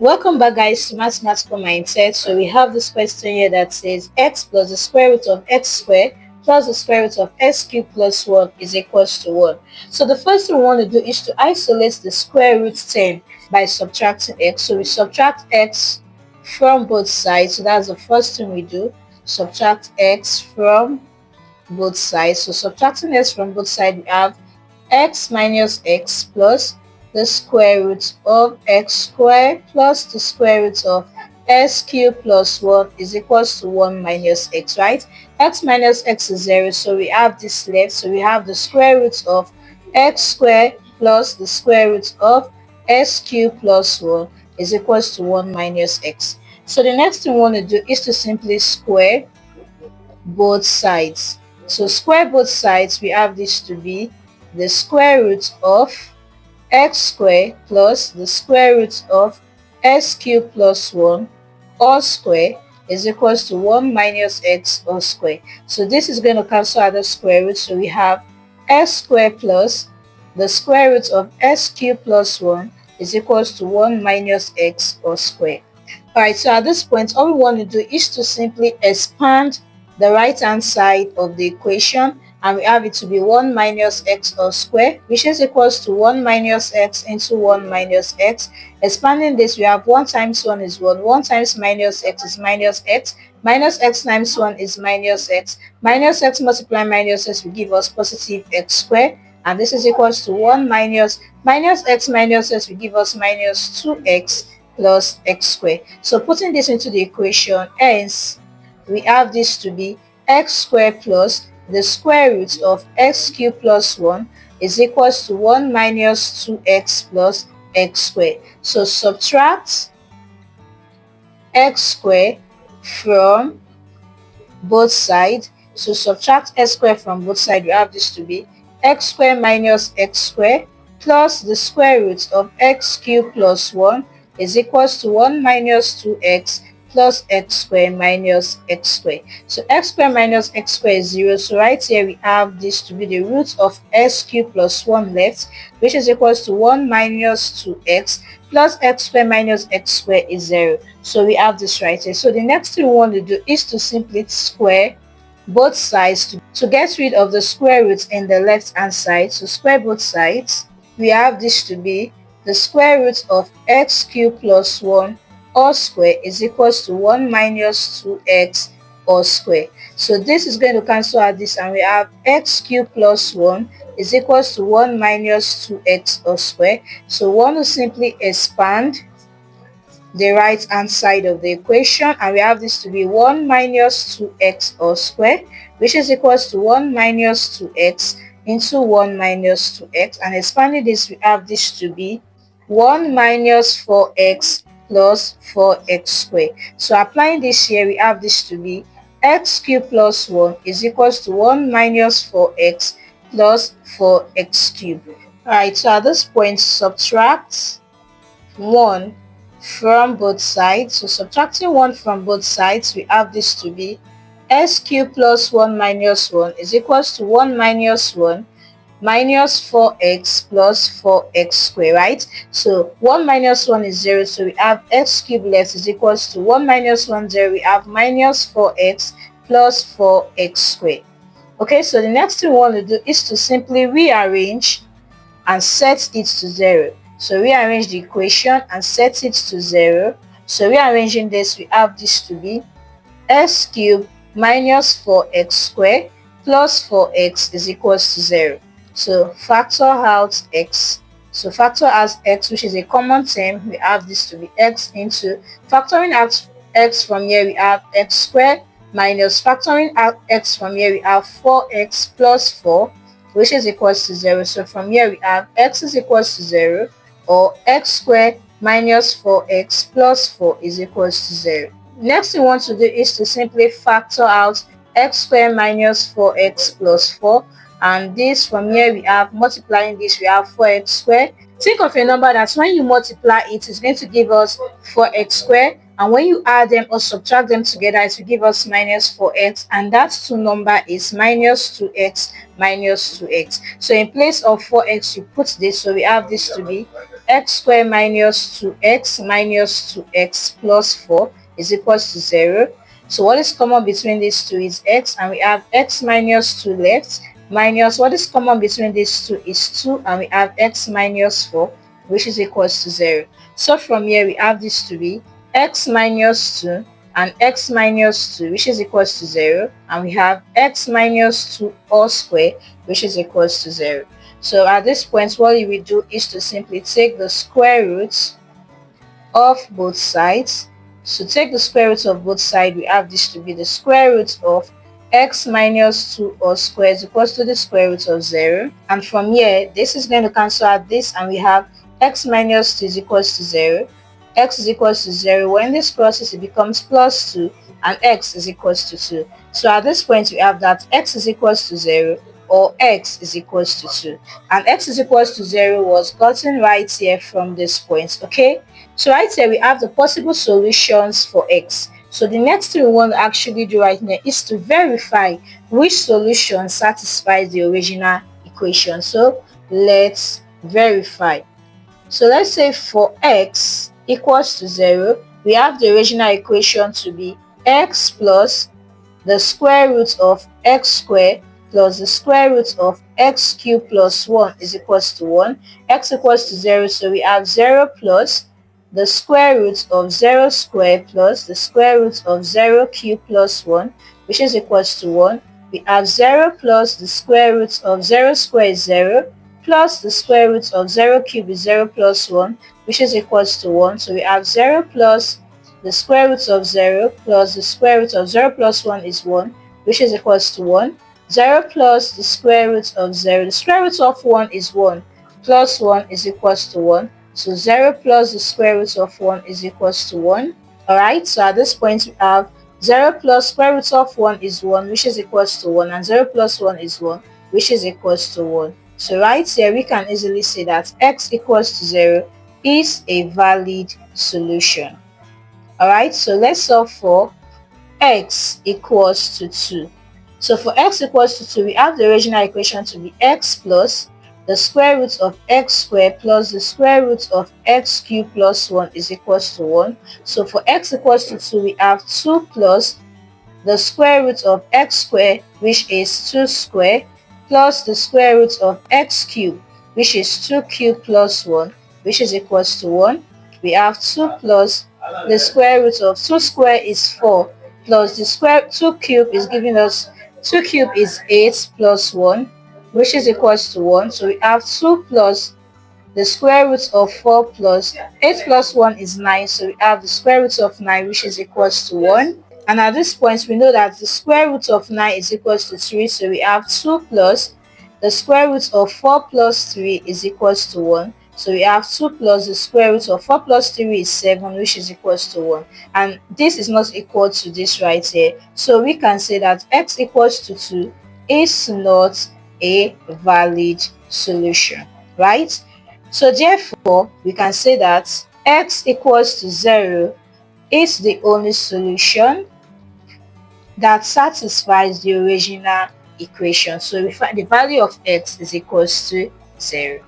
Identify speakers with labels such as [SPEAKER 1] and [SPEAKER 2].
[SPEAKER 1] Welcome back, guys, to Mathematical Mindset. So we have this question here that says x plus the square root of x squared plus the square root of x cubed plus 1 is equals to 1. So the first thing we want to do is to isolate the square root term by subtracting x. So we subtract x from both sides. So that's the first thing we do. Subtract x from both sides. So subtracting x from both sides, we have x minus x plus the square root of x squared plus the square root of x cubed plus 1 is equals to 1 minus x, right? X minus x is 0, so we have this left. So we have the square root of x squared plus the square root of x cubed plus 1 is equals to 1 minus x. So the next thing we want to do is to simply square both sides. So square both sides, we have this to be the square root of x squared plus the square root of x cubed plus 1 all square is equals to 1 minus x all square. So this is going to cancel out the square root. So we have x squared plus the square root of x cubed plus 1 is equals to 1 minus x all square. Alright, so at this point, all we want to do is to simply expand the right hand side of the equation, and we have it to be 1 minus x all square, which is equals to 1 minus x into 1 minus x. Expanding this, we have 1 times 1 is 1, 1 times minus x is minus x times 1 is minus x multiply minus x will give us positive x squared, and this is equals to 1 minus x will give us minus 2x plus x squared. So putting this into the equation, hence we have this to be x squared plus the square root of x cubed plus 1 is equals to 1 minus 2x plus x squared. So subtract x squared from both sides. So subtract x squared from both sides, we have this to be x squared minus x squared plus the square root of x cubed plus 1 is equals to 1 minus 2x plus x squared minus x squared. So x squared minus x squared is 0. So right here we have this to be the root of x cubed plus 1 left, which is equals to 1 minus 2x plus x squared minus x squared is 0. So we have this right here. So the next thing we want to do is to simply square both sides to get rid of the square root in the left hand side. So square both sides, we have this to be the square root of x cubed plus 1 all square is equals to 1 minus 2x all square. So this is going to cancel out this, and we have x cubed plus 1 is equals to 1 minus 2x all square. So we want to simply expand the right hand side of the equation, and we have this to be 1 minus 2x all square, which is equals to 1 minus 2x into 1 minus 2x, and expanding this, we have this to be 1 minus 4x plus 4x squared. So applying this here, we have this to be x cubed plus 1 is equals to 1 minus 4x plus 4x cubed. Alright, so at this point, subtract 1 from both sides. So subtracting 1 from both sides, we have this to be x cubed plus 1 minus 1 is equals to 1 minus 1 minus 4x plus 4x squared, right? So 1 minus 1 is 0, so we have x cubed left is equals to 1 minus 1, 0. We have minus 4x plus 4x squared. Okay, so the next thing we want to do is to simply rearrange and set it to 0. So rearrange the equation and set it to 0. So rearranging this, we have this to be x cubed minus 4x squared plus 4x is equals to 0. So factor out x. So factor out x, which is a common term, we have this to be x into factoring out x from here, we have x squared minus factoring out x from here, we have 4x plus 4, which is equals to 0. So from here we have x is equals to 0, or x squared minus 4x plus 4 is equals to 0. Next thing we want to do is to simply factor out x squared minus 4x plus 4, and this from here we have multiplying this, we have 4x squared. Think of a number that when you multiply it is going to give us 4x squared, and when you add them or subtract them together it will give us minus 4x, and that two number is minus 2x minus 2x. So in place of 4x you put this, so we have this to be x squared minus 2x minus 2x plus 4 is equals to 0. So what is common between these two is x, and we have x minus 2 left, minus what is common between these two is 2, and we have x minus 4, which is equals to 0. So from here we have this to be x minus 2 and x minus 2, which is equals to 0, and we have x minus 2 all square, which is equals to 0. So at this point, what we will do is to simply take the square roots of both sides. So take the square root of both sides, we have this to be the square root of x minus 2 all square is equals to the square root of 0. And from here, this is going to cancel out this, and we have x minus 2 is equals to 0. X is equals to 0. When this crosses, it becomes plus 2, and x is equals to 2. So at this point, we have that x is equals to 0, or x is equals to 2. And x is equals to 0 was gotten right here from this point, okay? So right here, we have the possible solutions for x. So the next thing we want to actually do right now is to verify which solution satisfies the original equation. So let's verify. So let's say for x equals to 0, we have the original equation to be x plus the square root of x squared plus the square root of x cubed plus 1 is equals to 1. X equals to 0, so we have 0 plus the square root of 0 squared plus the square root of 0 cubed plus 1, which is equals to 1. We have 0 plus the square root of 0 squared is 0, plus the square root of 0 cubed is 0 plus 1, which is equals to 1. So we have 0 plus the square root of 0 plus the square root of 0 plus 1 is 1, which is equals to 1. 0 plus the square root of 0, the square root of 1 is 1, plus 1 is equals to 1. So 0 plus the square root of 1 is equals to 1. Alright, so at this point we have 0 plus square root of 1 is 1, which is equals to 1, and 0 plus 1 is 1, which is equals to 1. So right here we can easily say that x equals to 0 is a valid solution. Alright, so let's solve for x equals to 2. So for x equals to 2, we have the original equation to be x plus the square root of x squared plus the square root of x cubed plus 1 is equals to 1. So for x equals to 2, we have 2 plus the square root of x squared, which is 2 squared, plus the square root of x cubed, which is 2 cubed plus 1, which is equals to 1. We have 2 plus the square root of 2 squared is 4, plus the square 2 cubed is giving us 2 cubed is 8 plus 1, which is equals to 1. So we have 2 plus the square root of 4 plus 8 plus 1 is 9. So we have the square root of 9, which is equals to 1. And at this point, we know that the square root of 9 is equals to 3. So we have 2 plus the square root of 4 plus 3 is equals to 1. So we have 2 plus the square root of 4 plus 3 is 7, which is equals to 1. And this is not equal to this right here. So we can say that x equals to 2 is not a valid solution, right? So therefore, we can say that x equals to 0 is the only solution that satisfies the original equation. So we find the value of x is equals to 0.